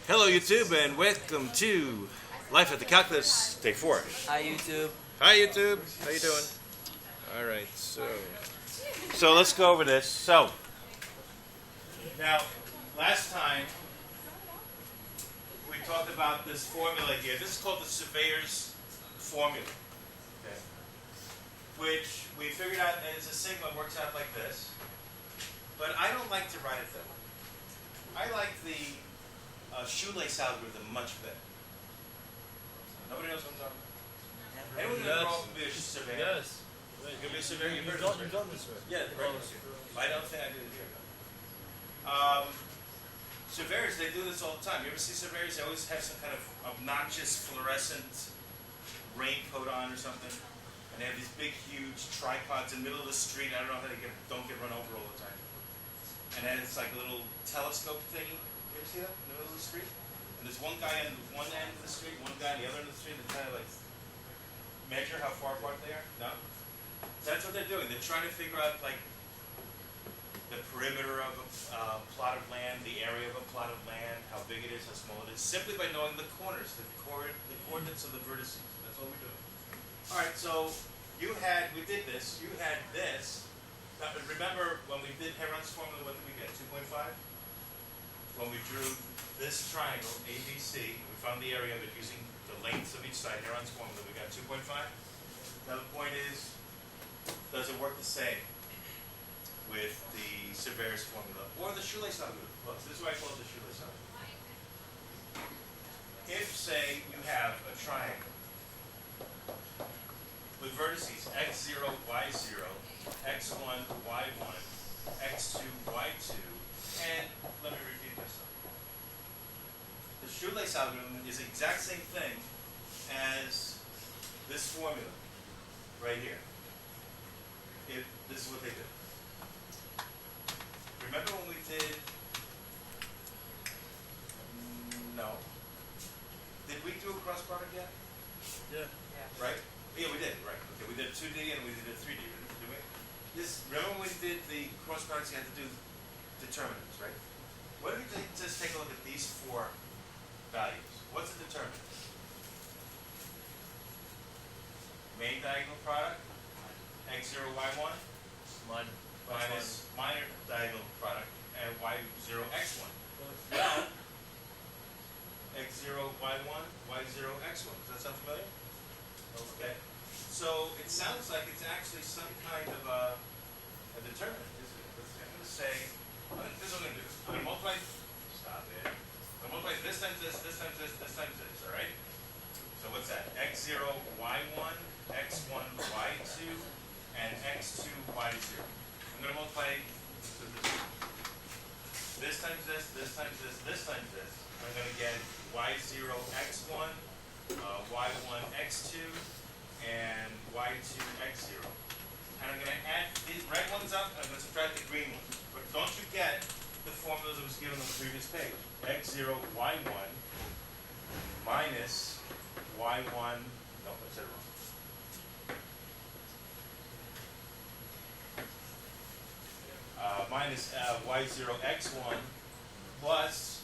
Hello YouTube and welcome to Life at the Calculus, Day 4. Hi YouTube. Hi YouTube, how you doing? Alright, so let's go over this. So, now, last time we talked about this formula here. This is called the Surveyor's Formula, okay? Which we figured out as a sigma works out like this. But I don't like to write it that way. I like the ShoeLace Algorithm much better. Nobody knows what I'm talking about? Anyone in the world can be a surveyor? Yes. You can be a surveyor? You've You've done this right. Yeah, right. I don't think I did it here. Surveyors, they do this all the time. You ever see surveyors? They always have some kind of obnoxious fluorescent raincoat on or something. And they have these big, huge tripods in the middle of the street. I don't know how they don't get run over all the time. And then it's like a little telescope thingy. You ever see that in the middle of the street? And there's one guy on one end of the street, one guy on the other end of the street that kind of like measure how far apart they are. No? So that's what they're doing. They're trying to figure out like the perimeter of a plot of land, the area of a plot of land, how big it is, how small it is, simply by knowing the corners, the coordinates of the vertices. That's what we're doing. All right, so we did this. You had this. Now, remember when we did Heron's formula, what did we get? 2.5? When we drew this triangle, ABC, we found the area of it using the lengths of each side. Heron's formula, we got 2.5. Now the point is, does it work the same with the Surveyor's Formula or the ShoeLace Algorithm? Look, this is why I call it the ShoeLace Algorithm. If, say, you have a triangle with vertices x0, y0, x1, y1, x2, y2, and let me repeat myself. The ShoeLace algorithm is the exact same thing as this formula right here. If this is what they do. Remember when we did? No. Did we do a cross product yet? Yeah. Right? Yeah, we did. Right. Okay, we did 2D and we did 3D. Did we? Remember when we did the cross products? You had to do determinants, right? What if we just take a look at these four values? What's the determinant? Main diagonal product, x0, y1, minus minor diagonal product, and y0, x1. Well, x0, y1, y0, x1. Does that sound familiar? Okay. So it sounds like it's actually some kind of a determinant, isn't it? I'm going to say, this is what I'm going to do. I'm going to multiply, stop it. I'm going to multiply this times this, this times this, this times this, all right? So what's that? x0, y1, x1, y2, and x2, y0. I'm going to multiply this times this, this times this, this times this. I'm going to get y0, x1, y1, x2, and y2, x0. And I'm going to add these red ones up, and I'm going to subtract the green ones. But don't you get the formula that was given on the previous page. x0, y1 minus y1, no, I said it wrong. Minus y0, x1 plus,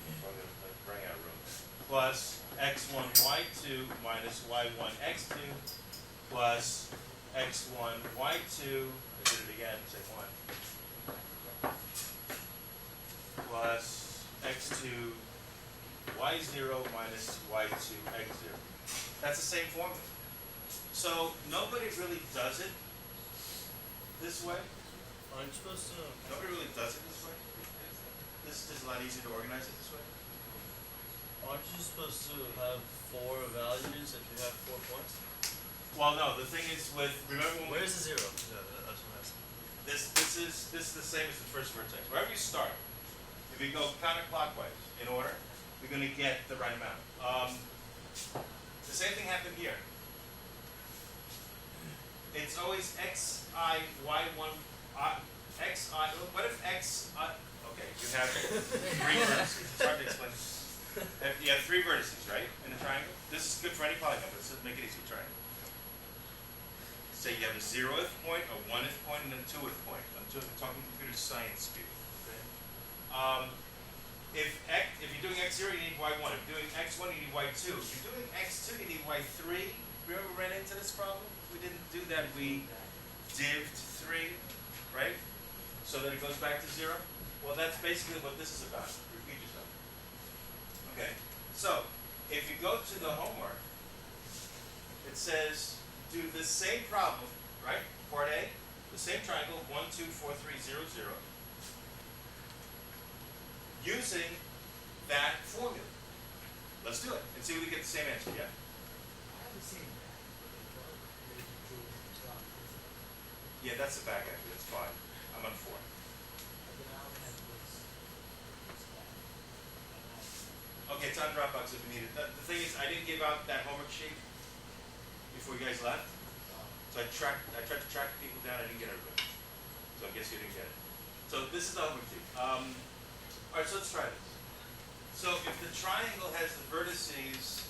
I'm going to bring out room, plus x1, y2 minus y1, x2 plus x1, y2, I did it again, same one, plus x2, y0 minus y2, x0. That's the same formula. So nobody really does it this way. Aren't you supposed to? Nobody really does it this way. This is a lot easier to organize it this way. Aren't you supposed to have 4 values if you have 4 points? Well, no. The thing is, remember when Where's the 0? Yeah, that's what I'm asking. this is the same as the first vertex. Wherever you start, if you go counterclockwise in order, you're going to get the right amount. The same thing happened here. It's always xi, y1, xi. What if xi? Okay, you have 3 vertices. It's hard to explain. You have 3 vertices, right, in a triangle. This is good for any polygon, but let's make it easy. Triangle. Say you have a 0th point, a 1th point, and a 2th point. I'm talking computer science speed. Okay? If y1. If you're doing x1, you need y2. If you're doing x2, you need y3. Remember we ran into this problem? We didn't do that. We dived 3, right? So that it goes back to 0. Well, that's basically what this is about. Repeat yourself. Okay. So, if you go to the homework, it says do the same problem, right? Part A, the same triangle, 1, 2, 4, 3, 0, 0, using that formula. Let's do it and see if we get the same answer. Yeah? I haven't seen that. Yeah, that's the back actually. That's 5. I'm on 4. Okay, it's on Dropbox if you need it. The thing is, I didn't give out that homework sheet before you guys left. So I tried to track people down. I didn't get everybody. So I guess you didn't get it. So this is the homework sheet. All right, so let's try this. So if the triangle has the vertices,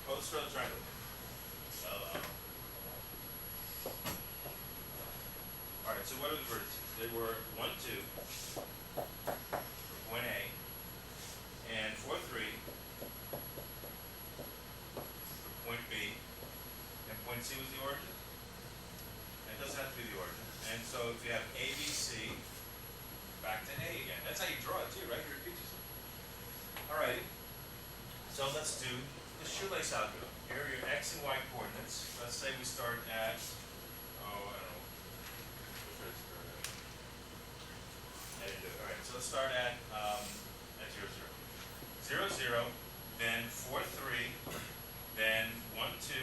let's draw the triangle. All right, so what are the vertices? They were 1, 2, for point A, and 4, 3, for point B, and point C was the origin. And it doesn't have to be the origin. And so if you have A, B, C, back to A again. That's how you draw it too, right? You repeat yourself. All right. So let's do the shoelace algorithm. Here are your x and y coordinates. Let's say we start at, I don't know. I didn't do it. All right. So let's start at 0, 0. 0, 0, then 4, 3, then 1, 2,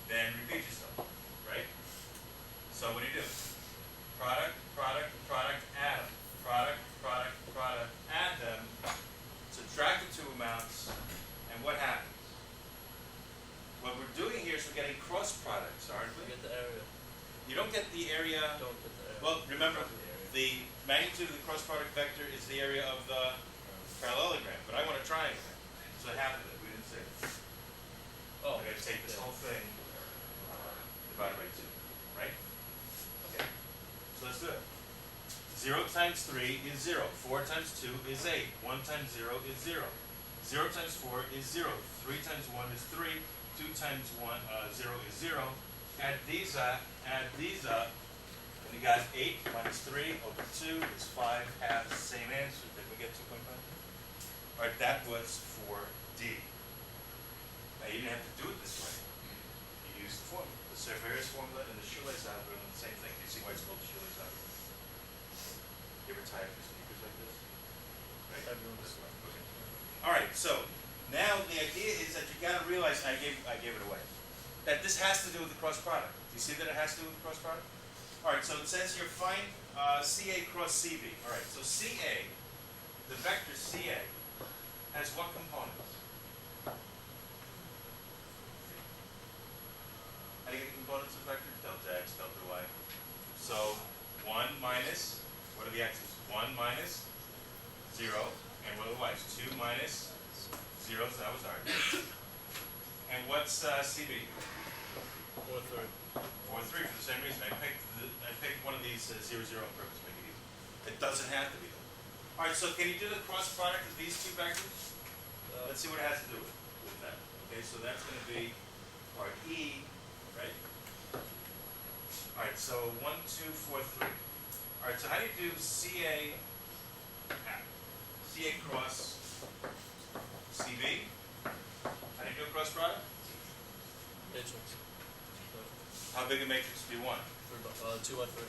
then repeat yourself, right? So what do? Product, product, product, add them. Product, product, product, add them. Subtract the two amounts, and what happens? What we're doing here is we're getting cross products, aren't we? You get the area. You don't get the area. Don't get the area. Well, remember, The area. the magnitude of the cross product vector is the area of the parallelogram, but I want a triangle. So half of it, we didn't say it. Oh. I gotta take this whole thing divided by 2, right? Okay. So let's do it. 0 times 3 is 0. 4 times 2 is 8. 1 times 0 is 0. 0 times 4 is 0. 3 times 1 is 3. 2 times 0 is 0. Add these up, and you got 8 minus 3 over 2 is 5, half, same answer. Did we get 2.5? All right, that was for D. Now you didn't have to do it this way. You used the formula. The Surveyor's Formula and the ShoeLace Algorithm, the same thing. You see why it's called the ShoeLace Algorithm? You ever tired of speakers like this? Right? Everyone does. Okay. All right, so now the idea is that you got to realize, I gave it away, that this has to do with the cross product. Do you see that it has to do with the cross product? All right, so it says here find CA cross CB. All right, so CA, the vector CA, has what components? How do you get the components of the vector? Delta x, delta y. So 1 minus, what are the x's? 1 minus 0, and what are the y's? 2 minus 0, so that was ours. And what's CB? 4, 3. 4, 3 for the same reason. I picked one of these 0, 0 on purpose to make it easy. It doesn't have to be though. All right, so can you do the cross product of these two vectors? Let's see what it has to do with that. Okay, so that's going to be part E, right? All right, so 1, 2, 4, 3. All right, so how do you do CA cross CB? How do you do a cross product? Matrix. How big a matrix do you want? 2 by 3.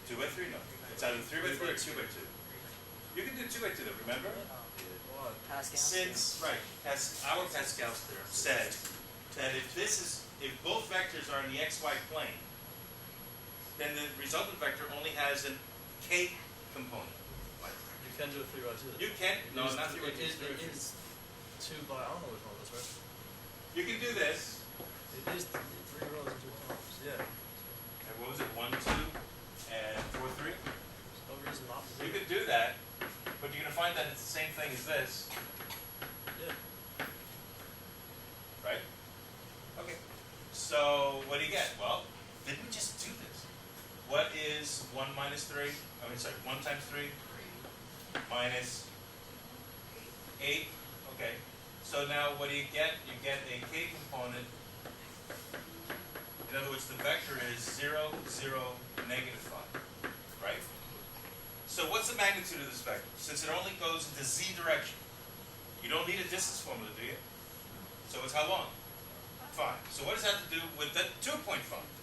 2 by 3? No. It's either 3 by 3 or 2 by 2. You can do 2 by 2 though, remember? Why? Pascal. Since, right, our Pascal's theorem says that if both vectors are in the xy plane, then the resultant vector only has an k component. You can do a 3 by 2. You can, no, not 3 by 2. It is 2 by, I don't know which one it is, right? You can do this. It is 3 rows and 2 columns. Yeah. And what was it, 1, 2, and 4, 3? There's no reason not to You do it. could do that, but you're going to find that it's the same thing as this, Yeah. right? Okay. So what do you get? Well, didn't we just do this? What is 1 minus 3? I mean, sorry, 1 times 3? minus 8. Okay. So now what do you get? You get a k component. In other words, the vector is 0, 0, negative 5. Right? So what's the magnitude of this vector? Since it only goes in the z direction, you don't need a distance formula, do you? So it's how long? 5. So what does that have to do with the 2-point function?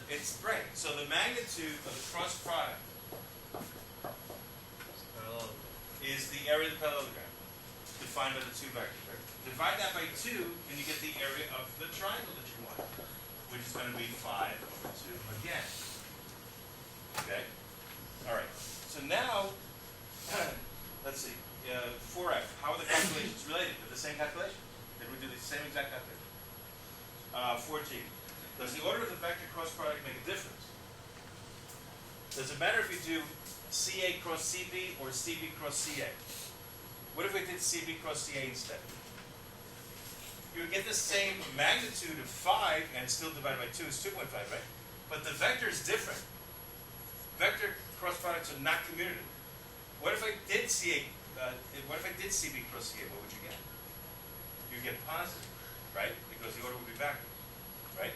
It's right. So the magnitude of the cross product is the area of the parallelogram defined by the two vectors. Right? Divide that by 2, and you get the area of the triangle that you want, which is going to be 5 over 2 again. Okay? All right. So now, let's see. 4f. How are the calculations related? They're the same calculation. Did we do the same exact calculation? 4g. Does the order of the vector cross product make a difference? Does it matter if you do CA cross CB or CB cross CA? What if we did CB cross CA instead? You would get the same magnitude of 5 and still divided by 2 is 2.5, right? But the vector is different. Vector cross products are not commutative. What if I did CA? What if I did CB cross CA? What would you get? You get positive, right? Because the order would be backwards, right?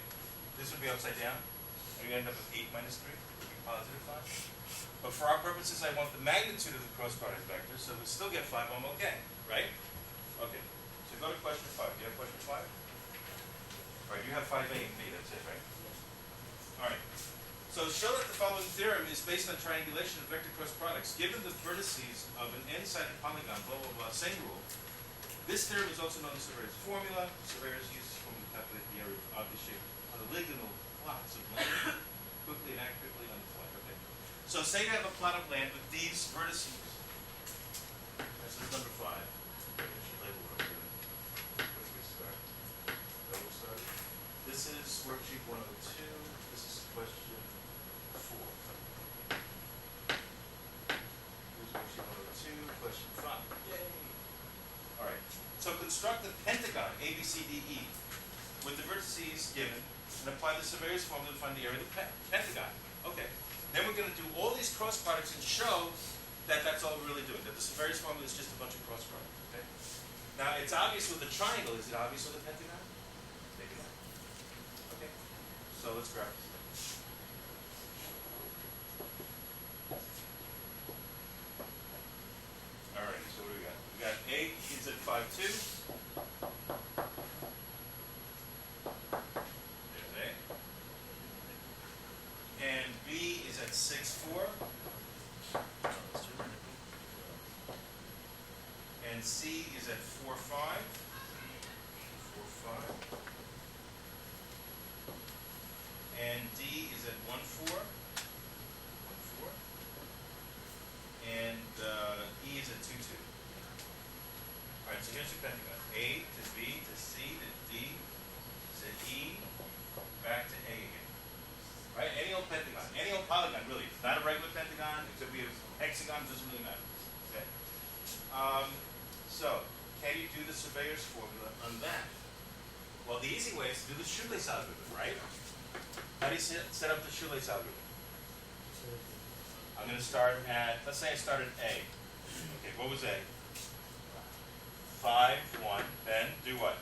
This would be upside down, and you end up with 8 minus 3, would be positive 5. But for our purposes, I want the magnitude of the cross product vector, so we still get 5, I'm okay, right? Okay, so go to question 5. Do you have question 5? All right, you have 5a and b, that's it, right? All right, so show that the following theorem is based on triangulation of vector cross products. Given the vertices of an n-sided polygon, blah, blah, blah, same rule. This theorem is also known as Surveyor's Formula. Surveyors use this formula to calculate the area of object-shaped polygonal plots of land quickly and accurately on the fly. Okay. So say you have a plot of land with these vertices. This is number 5. I should label what I'm doing. Where do we start? Double start. This is worksheet 102. This is question 4. Here's worksheet 102, question 5. Yay! All right. So construct a pentagon, ABCDE, with the vertices given, and apply the Surveyor's Formula to find the area of the pentagon. Okay. Then we're going to do all these cross products and show that that's all we're really doing, that the Surveyor's Formula is just a bunch of cross products. Okay. Now, it's obvious with the triangle. Is it obvious with the pentagon? Maybe not. Okay. So let's grab it. All right. So what do we got? We got A is at 5, 2. And B is at 6, 4. And C is at 4, 5. 4, 5. And D is at 1, 4. 1, 4. And E is at 2, 2. All right, so here's your pentagon. A to B to C to D to E, back to A again. Right? Any old pentagon, any old polygon, really. It's not a regular pentagon. It could be a hexagon. Doesn't really matter. Okay. So, can you do the Surveyor's Formula on that? Well, the easy way is to do the ShoeLace Algorithm, right? How do you set up the ShoeLace Algorithm? I'm going to start at, let's say I start at A. Okay, what was A? 5, 1. Then do what?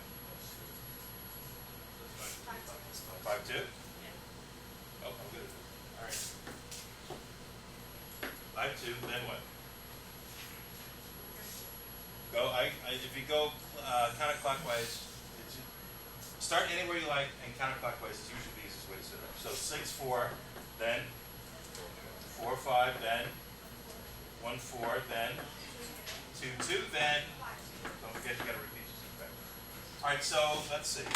5, 2? Oh, I'm good at this. All right. 5, 2, then what? Go. If you go counterclockwise, start anywhere you like, and counterclockwise is usually the easiest way to set it up. So 6, 4, then 4, 5, then 1, 4, then 2, 2, then. Don't forget you got to repeat yourself. All right. So let's see.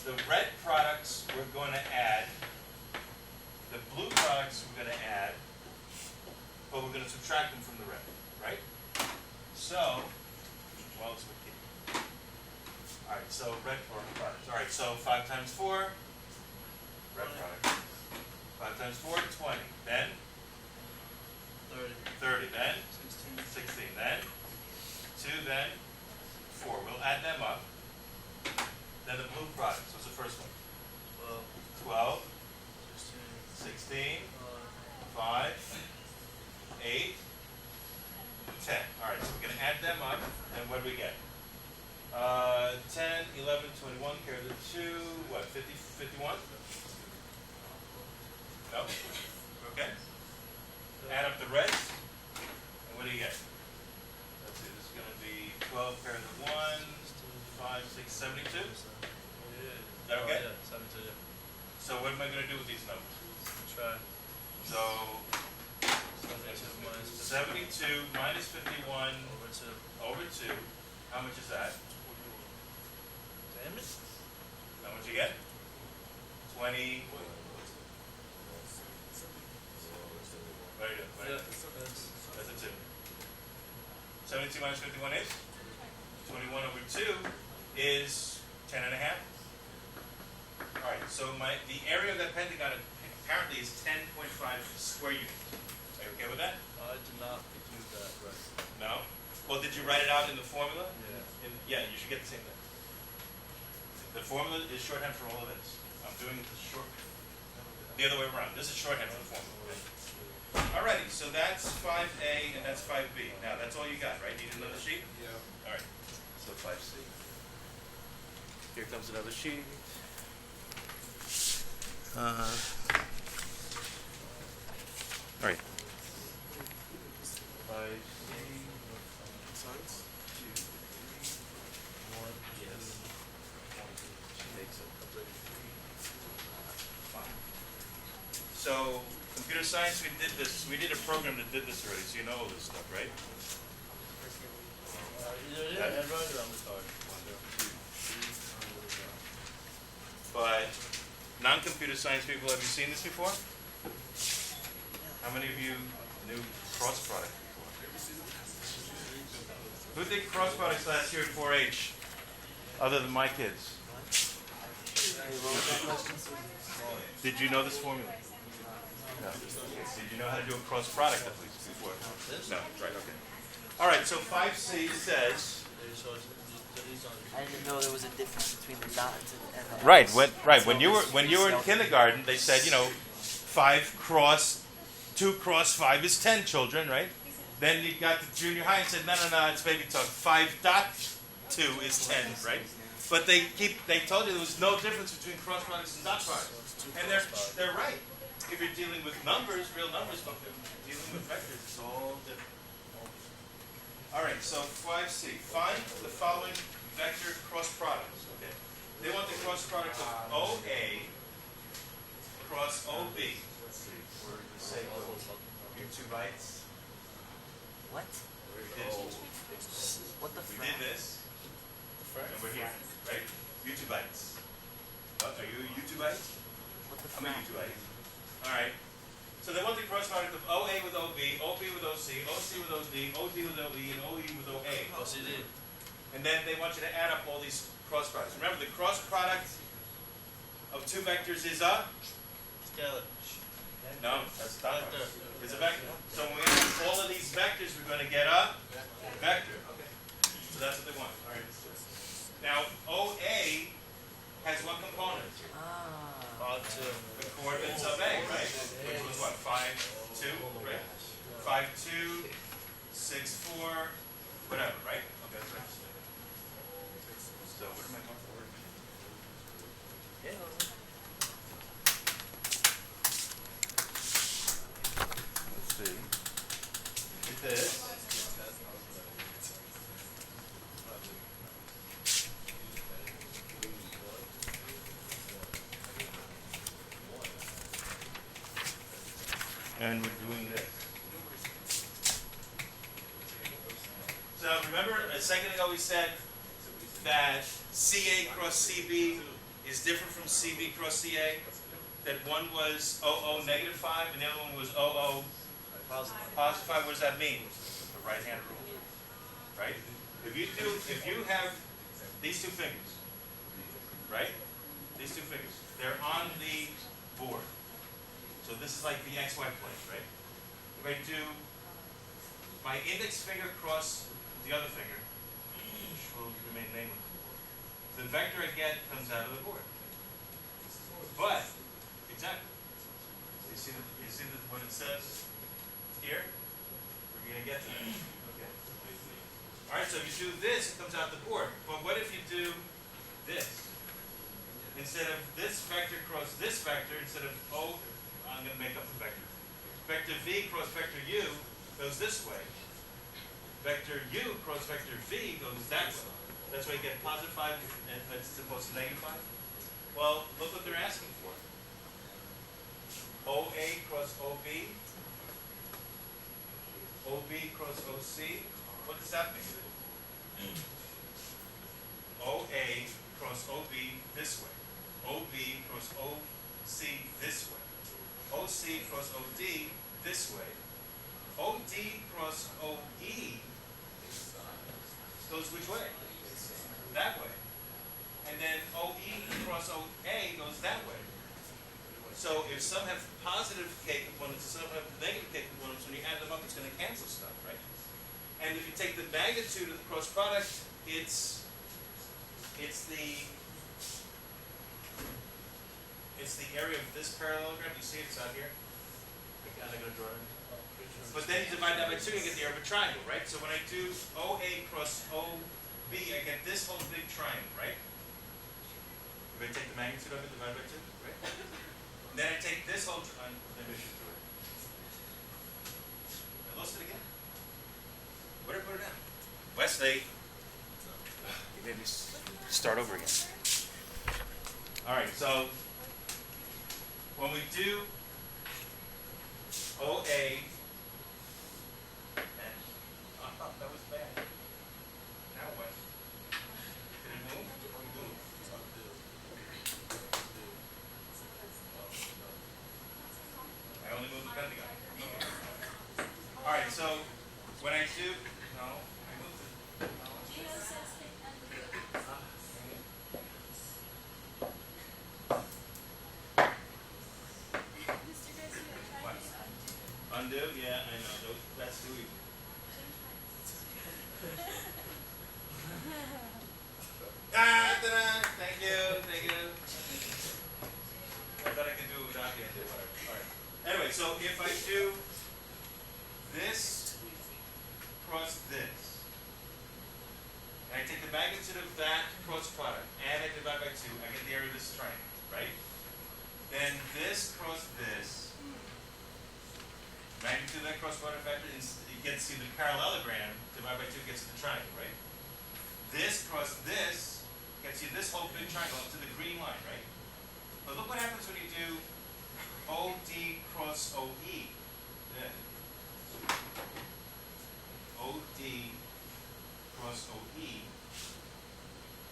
The red products we're going to add. The blue products we're going to add, but we're going to subtract them from the red, right? So, well, it's with key. All right, so red products. All right, so 5 times 4, red product. 5 times 4, 20. Then 30. Then 16. Then 2. Then 4. We'll add them up. Then the blue products. What's the first one? 12. 16, 5, 8, 10. All right, so we're going to add them up, and what do we get? 10, 11, 21, carry the 2, what, 50, 51? No? Okay. Add up the reds, and what do you get? Let's see, this is going to be 12 carry the 1, 5, 6, 72. Is that okay? Oh, yeah, 72, yeah. So what am I going to do with these numbers? Try. So 72 minus 51 over 2. How much is that? Damn it. How much you get? 20. What are you doing? Yeah, That's a 2. 72 minus 51 is? 21 over 2 is 10 and a half. All right, so the area of that pentagon apparently is 10.5 square units. Are you okay with that? I did not use that right. No? Well, did you write it out in the formula? Yeah. Yeah, you should get the same thing. The formula is shorthand for all of this. I'm doing it the other way around. This is shorthand for the formula. Alrighty, so that's 5A and that's 5B. Now, that's all you got, right? You need another sheet? Yeah. All right, so 5C. Here comes another sheet. All right. 5C. Science? 2, 3, 1, yes. Takes it. 5. So, computer science, we did a program that did this already, so you know all this stuff, right? Yeah, and write it on the card. 1, 2, 3. But non-computer science people, have you seen this before? How many of you knew cross product before? Who did cross products last year at 4-H, other than my kids? Did you know this formula? No. Did you know how to do a cross product at least before? No. Right. Okay. All right. So 5C says. I didn't know there was a difference between the dots and the Right. X. When you were in kindergarten, they said 5 cross 2 cross 5 is 10 children, right? Then you got to junior high and said no, it's baby talk. 5.2 is 10, right? But they told you there was no difference between cross products and dot products, and they're right. If you're dealing with numbers, real numbers, but if you're dealing with vectors, it's all different. All right, so 5C. Find the following vector cross products. Okay. They want the cross product of OA cross OB. Let's see. We're going to say your 2 bytes. What? We did, What the we frick? did this, and we're here, right? U2 bytes. Are you U2 bytes? What the I'm a frick? U2 byte. All right. So they want the cross product of OA with OB, OB with OC, OC with OD, OD with OE, and OE with OA. OCD. And then they want you to add up all these cross products. Remember, the cross product of 2 vectors is a? Scalar. No, that's not. Vector. It's a vector. So when we add up all of these vectors, we're going to get a vector. Okay. So that's what they want. All right. Now, OA has one component. Ah. 5, 2. The coordinates of A, right? Which was what? 5, 2, right? 5, 2, 6, 4, whatever, right? Okay, that's right. So what am I going for? Yeah. Let's see. Get this. And we're doing this. So remember a second ago we said that CA cross CB is different from CB cross CA? That one was 00 negative 5 and the other one was 00 Positive. positive 5. What does that mean? The right hand rule. Right? If you have these 2 fingers, right? These 2 fingers, they're on the board. So this is like the XY plane, right? If I do my index finger cross the other finger, which will remain nameless, the vector I get comes out of the board. But, exactly. You see what it says here? You're gonna get to that. Okay. All right, so if you do this, it comes out the board. But what if you do this? Instead of this vector cross this vector, instead of O, I'm gonna make up a vector. Vector V cross vector U goes this way. Vector U cross vector V goes that way. That's why you get positive 5 and as opposed to negative 5. Well, look what they're asking for. OA cross OB. OB cross OC. What does that mean? OA cross OB this way. OB cross OC this way. OC cross OD this way. OD cross OE goes which way? That way. And then OE cross OA goes that way. So if some have positive K components and some have negative K components, when you add them up, it's going to cancel stuff, right? And if you take the magnitude of the cross product, it's the area of this parallelogram. You see it? It's out here. I'm not going to draw it. But then you divide that by 2 and get the area of a triangle, right? So when I do OA cross OB, I get this whole big triangle, right? If I take the magnitude of it, divide by 2, right? And then I take this whole triangle. Maybe I should do it. I lost it again. Where did I put it down? Wesley. You made me start over again. All right, so when we do OA, that was bad. Now what? Did it move? What did it move? I only moved the pentagon. All right, so when I do, no, I moved it. No, undo? Yeah, I know. That's too easy. Ta-da! Thank you. I bet I can do it without the undo, whatever. All right. Anyway, so if I do this cross this, and I take the magnitude of that cross product, and I divide by 2, I get the area of this triangle, right? Then this cross this, magnitude of that cross product factor, it gets you the parallelogram, divide by 2 gets you the triangle, right? This cross this gets you this whole big triangle up to the green line, right? But look what happens when you do OD cross OE. Then OD cross OE.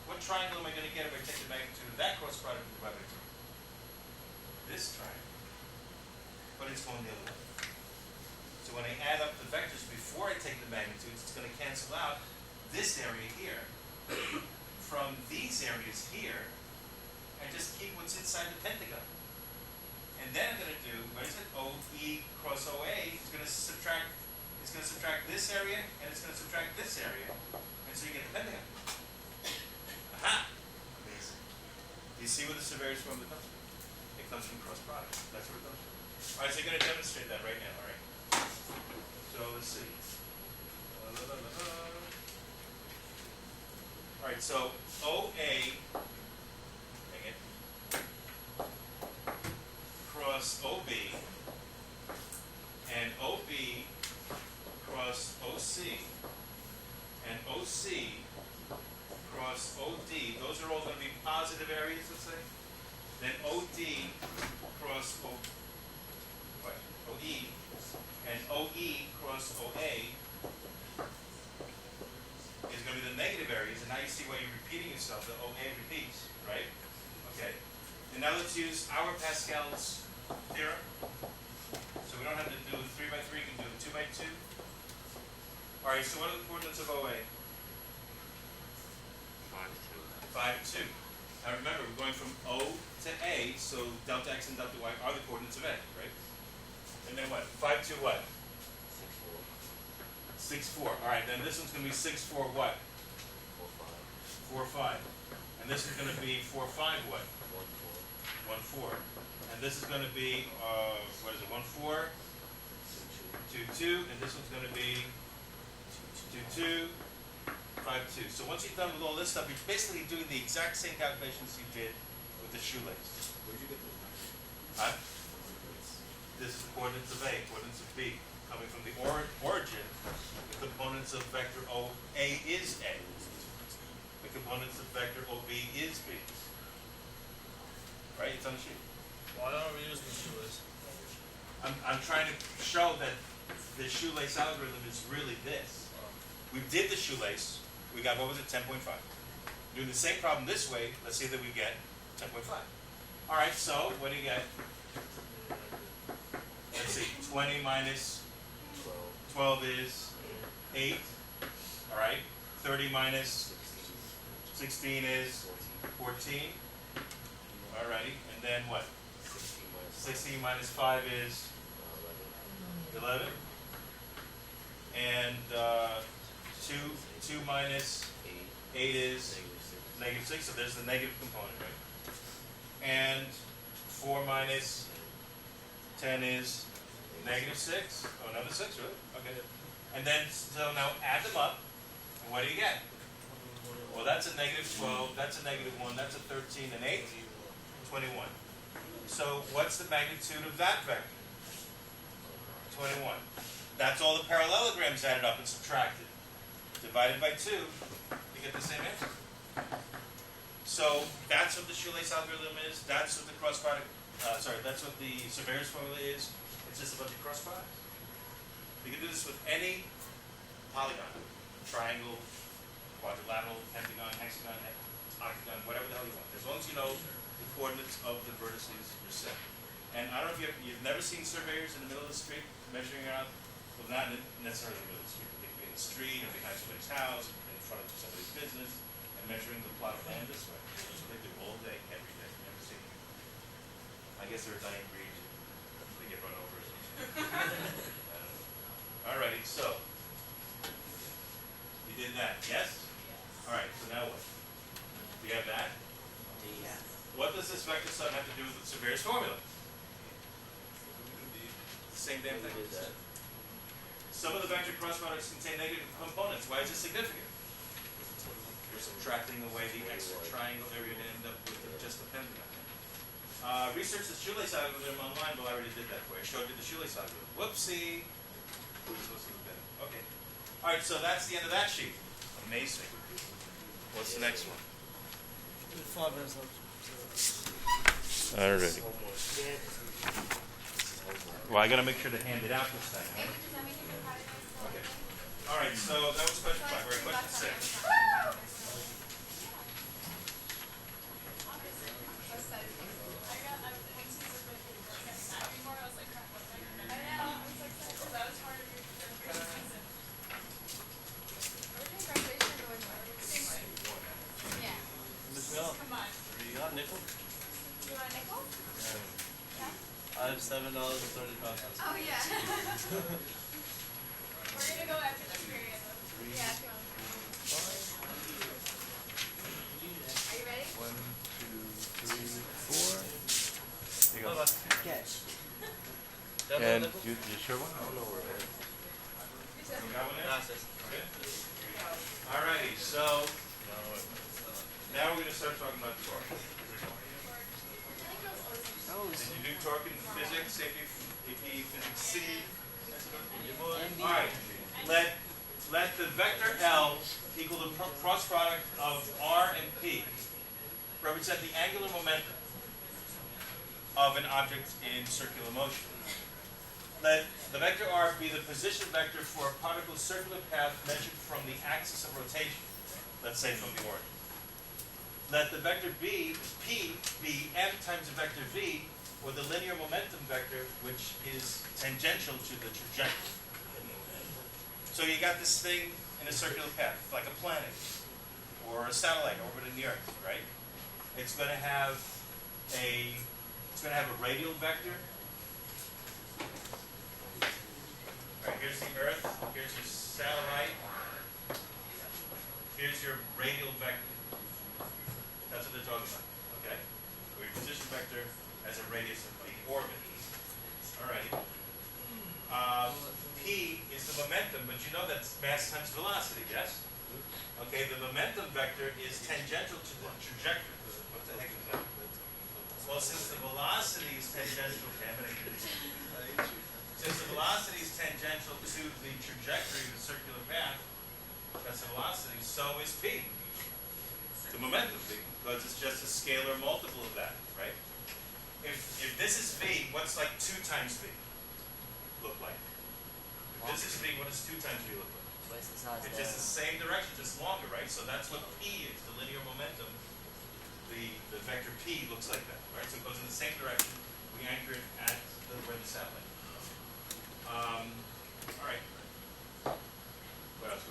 What triangle am I going to get if I take the magnitude of that cross product and divide by 2? This triangle. But it's going the other way. So when I add up the vectors before I take the magnitudes, it's going to cancel out this area here from these areas here and just keep what's inside the pentagon. And then I'm going to do, what is it? OE cross OA is going to subtract, it's going to subtract this area and it's going to subtract this area. And so you get the pentagon. Aha! Amazing. Do you see where the Surveyors Formula comes from? It comes from cross product. That's where it comes from. All right, so you're going to demonstrate that right now, all right? So let's see. All right, so OA, dang it, cross OB, and OB cross OC, and OC cross OD. Those are all going to be positive areas, let's say. Then OD cross OE, and OE cross OA is going to be the negative areas, and now you see why you're repeating yourself, the OA repeats, right? Okay. And now let's use our Pascal's theorem. So we don't have to do 3 by 3, we can do 2 by 2. All right, so what are the coordinates of OA? 5, 2. Now remember, we're going from O to A, so delta X and delta Y are the coordinates of A, right? And then what? 5, 2 what? 6, 4. All right, then this one's going to be 6, 4 what? 4, 5. And this is going to be 4, 5 what? 1, 4. And this is going to be, what is it, 1, 4? 2, 2, 2, and this one's going to be 2, 2, 5, 2. So once you're done with all this stuff, you're basically doing the exact same calculations you did with the shoelace. Where'd you get those numbers? This is coordinates of A, coordinates of B. Coming from the origin, the components of vector OA is A. The components of vector OB is B. Right? It's on the sheet. Why aren't we using the shoelace? I'm trying to show that the shoelace algorithm is really this. We did the shoelace. We got, what was it, 10.5. Doing the same problem this way, let's see that we get 10.5. All right, so what do you get? Let's see, 20 minus 12 is 8. All right, 30 minus 16 is 14. All righty, and then what? 16 minus 5 is 11. And 2 minus 8 is negative 6, so there's the negative component, right? And 4 minus 10 is negative 6. Oh, another 6, really? Okay. And then, so now add them up, and what do you get? Well, that's a negative 12, that's a negative 1, that's a 13, and 8, 21. So what's the magnitude of that vector? 21. That's all the parallelograms added up and subtracted. Divided by 2, you get the same answer. So that's what the shoelace algorithm is. That's what the cross product, that's what the Surveyor's Formula is. It's just a bunch of cross products. You can do this with any polygon, triangle, quadrilateral, pentagon, hexagon, octagon, whatever the hell you want. As long as you know the coordinates of the vertices you're set. And I don't know if you've never seen surveyors in the middle of the street measuring out, well, not necessarily in the middle of the street, but they could be in the street or behind somebody's house, in front of somebody's business, and measuring the plot of land this way. That's what they do all day, every day. Never seen it. I guess they're a dying breed. They get run over or something. Alrighty, so you did that, yes? Alright, so now what? We have that. Yeah. What does this vector sum have to do with the Surveyor's Formula? Same damn thing. Some of the vector cross products contain negative components. Why is this significant? We're subtracting away the extra triangle area to end up with just a pentagon. Research the shoelace algorithm online. Well, I already did that for you. I showed you the shoelace algorithm. Whoopsie. Okay. All right, so that's the end of that sheet. Amazing. What's the next one? 5 minutes left. Alrighty. Well, I gotta make sure to hand it out this time. Right? Okay. All right. So that was question 5. All right, question 6. You got a nickel? You want a nickel? I have $7.35. Oh yeah. We're gonna go after this period. Yeah, if you want. Are you ready? 1, 2, 3, 4. Here you go. Catch. And you sure one? I don't know where it is. You got one there? Gracias. Okay. Alrighty. So now we're gonna start talking about torque. Did you do torque in physics, AP Physics C? Alright, let the vector L equal the cross product of R and P represent the angular momentum of an object in circular motion. Let the vector R be the position vector for a particle's circular path measured from the axis of rotation, let's say from the origin. Let the vector P be m times the vector V, or the linear momentum vector, which is tangential to the trajectory. So you got this thing in a circular path, like a planet, or a satellite orbiting the Earth, right? It's going to have a radial vector. All right, here's the Earth, here's your satellite, here's your radial vector. That's what they're talking about, okay? Where your position vector has a radius of the orbit. All right. P but you know that's mass times velocity, yes? Okay, the momentum vector is tangential to the trajectory. What the heck is that? Well, since the velocity is tangential, since the velocity is tangential to the trajectory of the circular path, that's the velocity, so is p. The momentum v, because it's just a scalar multiple of that, right? If this is v, what's like 2 times v look like? If this is v, what does 2 times v look like? Twice the size. It's just the same direction, just longer, right? So that's what p is, the linear momentum. The vector p looks like that, right? So it goes in the same direction. We anchor it at where the satellite. All right. What else?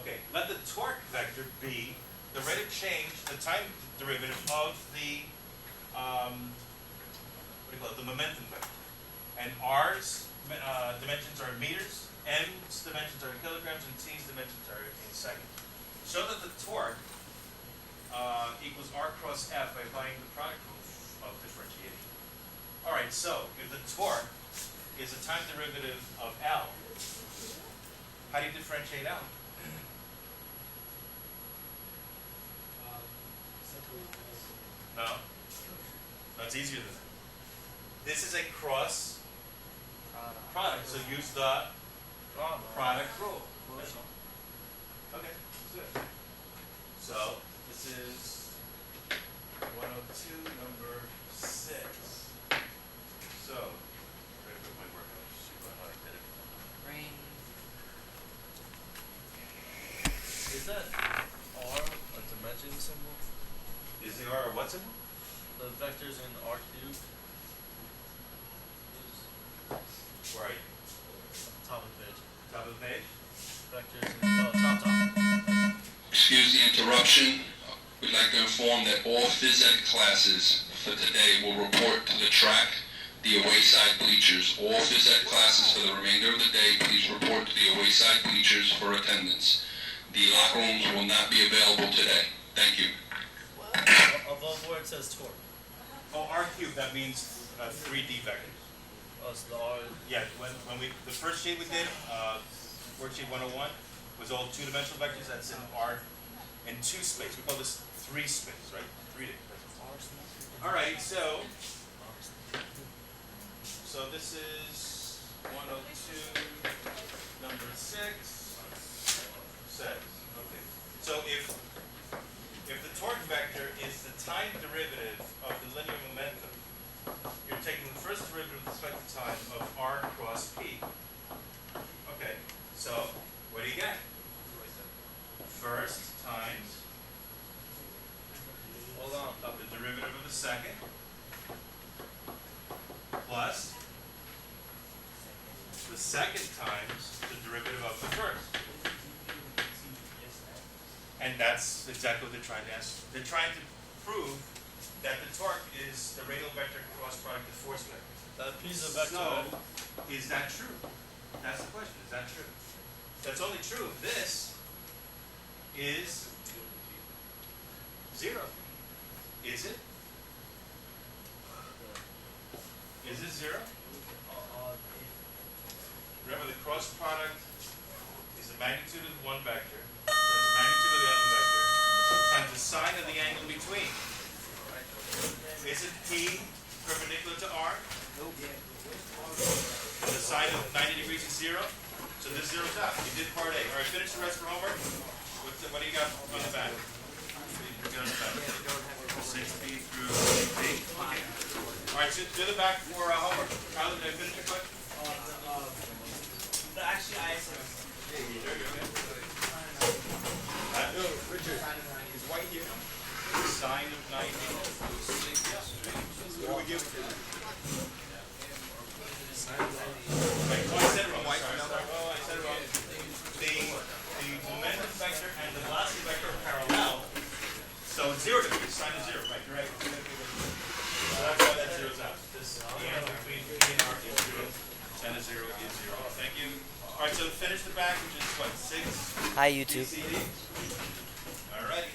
Okay, let the torque vector be the rate of change, the time derivative of the the momentum vector. And r's dimensions are in meters, m's dimensions are in kilograms, and t's dimensions are in seconds. Show that the torque equals r cross f by applying the product rule of differentiation. All right, so if the torque is the time derivative of L, how do you differentiate L? No? That's easier than that. This is a cross product, so use the product rule. That's all. Okay, that's good. So, this is 102, number 6. So, ready to put my work out. See how I did it. Ring. Is that R a dimension symbol? Is the R a what symbol? The vectors in R cubed. Where are you? Top of the page. Top of the page? Vectors in top. Excuse the interruption. We'd like to inform that all phys ed classes for today will report to the track, the away side bleachers. All phys ed classes for the remainder of the day, please report to the away side bleachers for attendance. The locker rooms will not be available today. Thank you. Above where it says torque. Oh, R cubed, that means 3D vectors. Oh, so the R. Yeah, when we, the first sheet we did, worksheet 101, was all 2-dimensional vectors. That's in R in 2 space. We call this 3 space, right? 3D. All right, so this is 102, number 6. Okay. So if the torque vector is the time derivative of the linear momentum, you're taking the first derivative with respect to time of r cross p. Okay, so what do you get? First times of the derivative of the second plus the second times the derivative of the first. And that's exactly what they're trying to ask. They're trying to prove that the torque is the radial vector cross product of force vector. That piece of vector. So, is that true? That's the question. Is that true? That's only true if this is 0. Is it? Is it 0? Remember, the cross product is the magnitude of one vector times the magnitude of the other vector times the sine of the angle between. Isn't P perpendicular to R? Nope. The sine of 90 degrees is 0? So this zeroes out. You did part A. All right, finish the rest for homework. What do you got on the back? What do you got on the back? 6B through 8. Okay. All right, so do the back for homework. Tyler, did I finish your question? Actually, I said. Richard, is white here? Sine of 90. What do we give it to? Right, oh, I said it wrong. Sorry. I said it wrong. The momentum vector and the velocity vector are parallel. So it's 0 degrees, sine is 0. Right, you're right. So that's why that zeroes out. This the angle between P and R is 0. Sine of 0 is 0. Thank you. All right, so finish the back, which is what, 6? Hi, YouTube. BCD. All righty.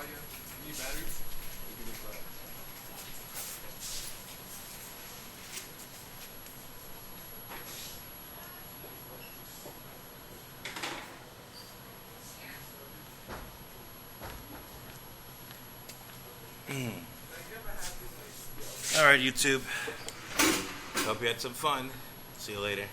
you need batteries? You can just buy it. All right, YouTube. Hope you had some fun. See you later.